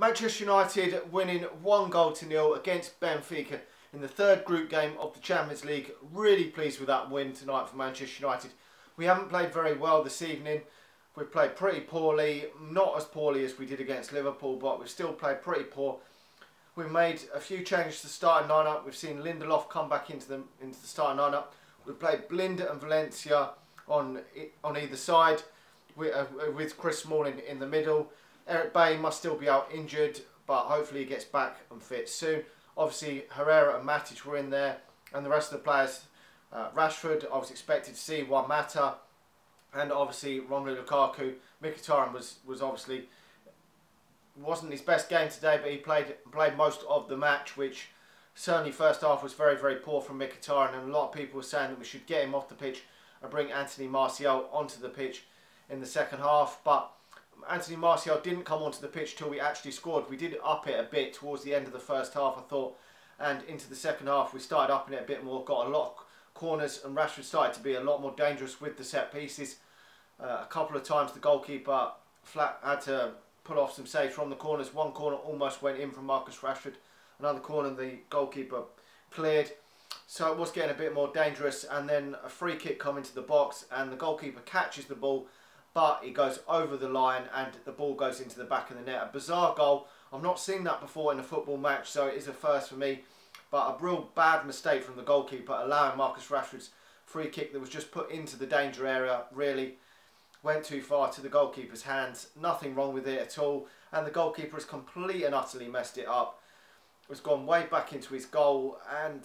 Manchester United winning 1-0 against Benfica in the third group game of the Champions League. Really pleased with that win tonight for Manchester United. We haven't played very well this evening. We've played pretty poorly, not as poorly as we did against Liverpool, but we've still played pretty poor. We've made a few changes to the starting lineup. We've seen Lindelof come back into the starting lineup. We've played Blind and Valencia on either side, with Chris Smalling in the middle. Eric Bailly must still be out injured, but hopefully he gets back and fit soon. Obviously Herrera and Matic were in there, and the rest of the players, Rashford, I was expected to see, Juan Mata, and obviously Romelu Lukaku. Mkhitaryan was obviously wasn't his best game today, but he played most of the match, which certainly first half was very, very poor from Mkhitaryan, and a lot of people were saying that we should get him off the pitch and bring Anthony Martial onto the pitch in the second half. But Anthony Martial didn't come onto the pitch till we actually scored. We did up it a bit towards the end of the first half, I thought, and into the second half we started upping it a bit more, got a lot of corners, and Rashford started to be a lot more dangerous with the set pieces. A couple of times the goalkeeper had to pull off some saves from the corners. One corner almost went in from Marcus Rashford, another corner the goalkeeper cleared. So it was getting a bit more dangerous, and then a free kick coming to the box and the goalkeeper catches the ball, but it goes over the line and the ball goes into the back of the net. A bizarre goal. I've not seen that before in a football match, so it is a first for me. But a real bad mistake from the goalkeeper, allowing Marcus Rashford's free kick that was just put into the danger area. Really went too far to the goalkeeper's hands. Nothing wrong with it at all. And the goalkeeper has completely and utterly messed it up. It's gone way back into his goal, and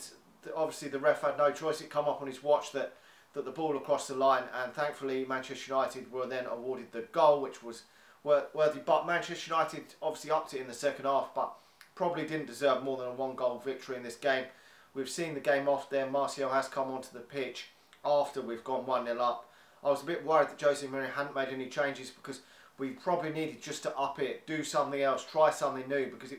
obviously the ref had no choice. It come up on his watch that the ball had crossed the line, and thankfully Manchester United were then awarded the goal, which was worthy. But Manchester United obviously upped it in the second half, but probably didn't deserve more than a 1-goal victory in this game. We've seen the game off there. Martial has come onto the pitch after we've gone 1-0 up. I was a bit worried that Jose Mourinho hadn't made any changes, because we probably needed just to up it, do something else, try something new, because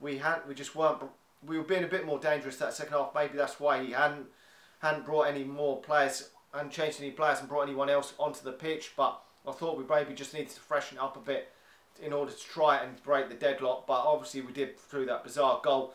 we were being a bit more dangerous that second half. Maybe that's why he hadn't brought any more players and changed any players and brought anyone else onto the pitch. But I thought we maybe just needed to freshen it up a bit in order to try and break the deadlock. But obviously we did through that bizarre goal,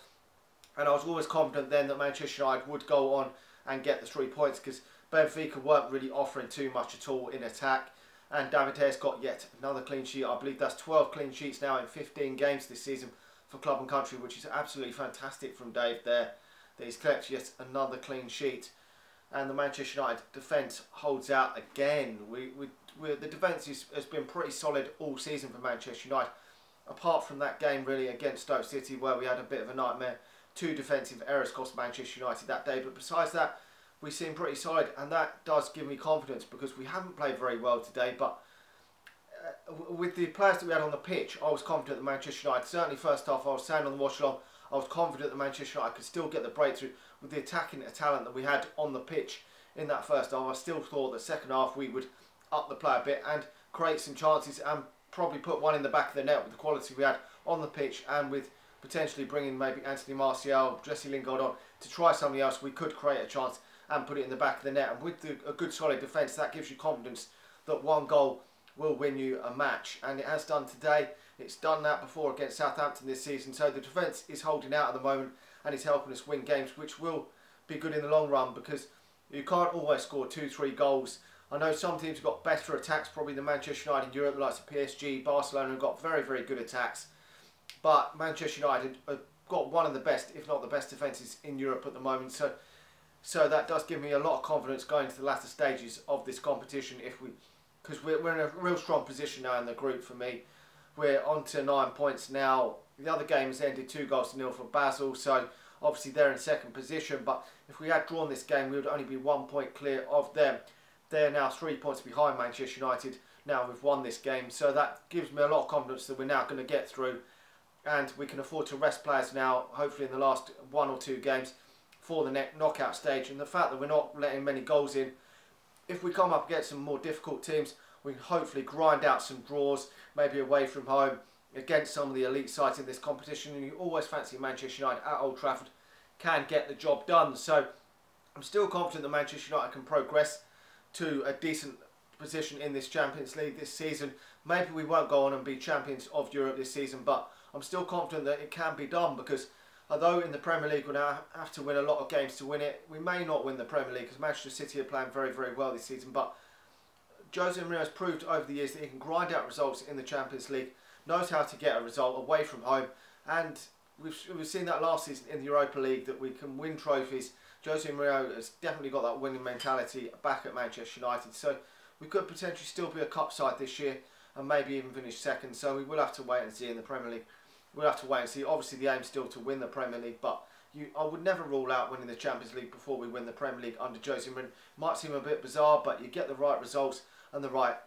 and I was always confident then that Manchester United would go on and get the 3 points, because Benfica weren't really offering too much at all in attack. And David Hayes got yet another clean sheet. I believe that's 12 clean sheets now in 15 games this season for club and country, which is absolutely fantastic from Dave there, that he's collected yet another clean sheet. And the Manchester United defence holds out again. The defence has been pretty solid all season for Manchester United, apart from that game really against Stoke City, where we had a bit of a nightmare. 2 defensive errors cost Manchester United that day, but besides that we seem pretty solid, and that does give me confidence, because we haven't played very well today. But with the players that we had on the pitch, I was confident that Manchester United, certainly first half, I was saying on the watch along, I was confident that Manchester United could still get the breakthrough with the attacking talent that we had on the pitch in that first half. I still thought that second half we would up the play a bit and create some chances, and probably put one in the back of the net with the quality we had on the pitch, and with potentially bringing maybe Anthony Martial, Jesse Lingard on to try something else, we could create a chance and put it in the back of the net. And with a good solid defence, that gives you confidence that 1 goal will win you a match, and it has done today. It's done that before against Southampton this season. So the defence is holding out at the moment, and it's helping us win games, which will be good in the long run, because you can't always score 2-3 goals. I know some teams have got better attacks, probably the Manchester United in Europe, like PSG, Barcelona, have got very, very good attacks. But Manchester United have got one of the best, if not the best, defences in Europe at the moment. So that does give me a lot of confidence going to the latter stages of this competition, because we're in a real strong position now in the group for me. We're on to 9 points now. The other game has ended 2-0 for Basel, so obviously they're in second position. But if we had drawn this game, we would only be 1 point clear of them. They're now 3 points behind Manchester United. Now we've won this game, so that gives me a lot of confidence that we're now going to get through, and we can afford to rest players now, hopefully in the last 1 or 2 games for the knockout stage. And the fact that we're not letting many goals in, if we come up against some more difficult teams, we can hopefully grind out some draws, maybe away from home against some of the elite sides in this competition. And you always fancy Manchester United at Old Trafford can get the job done. So I'm still confident that Manchester United can progress to a decent position in this Champions League this season. Maybe we won't go on and be champions of Europe this season, but I'm still confident that it can be done, because although in the Premier League we now have to win a lot of games to win it, we may not win the Premier League because Manchester City are playing very, very well this season. But Jose Mourinho has proved over the years that he can grind out results in the Champions League, knows how to get a result away from home, and we've seen that last season in the Europa League, that we can win trophies. Jose Mourinho has definitely got that winning mentality back at Manchester United, so we could potentially still be a cup side this year and maybe even finish second. So we will have to wait and see in the Premier League. We'll have to wait and see. Obviously the aim is still to win the Premier League, but I would never rule out winning the Champions League before we win the Premier League under Jose Mourinho. Might seem a bit bizarre, but you get the right results and the right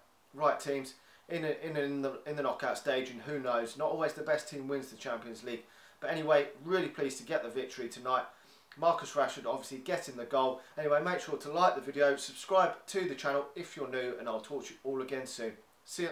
teams in the knockout stage, and who knows, not always the best team wins the Champions League. But anyway, really pleased to get the victory tonight. Marcus Rashford obviously getting the goal. Anyway, make sure to like the video, subscribe to the channel if you're new, and I'll talk to you all again soon. See ya.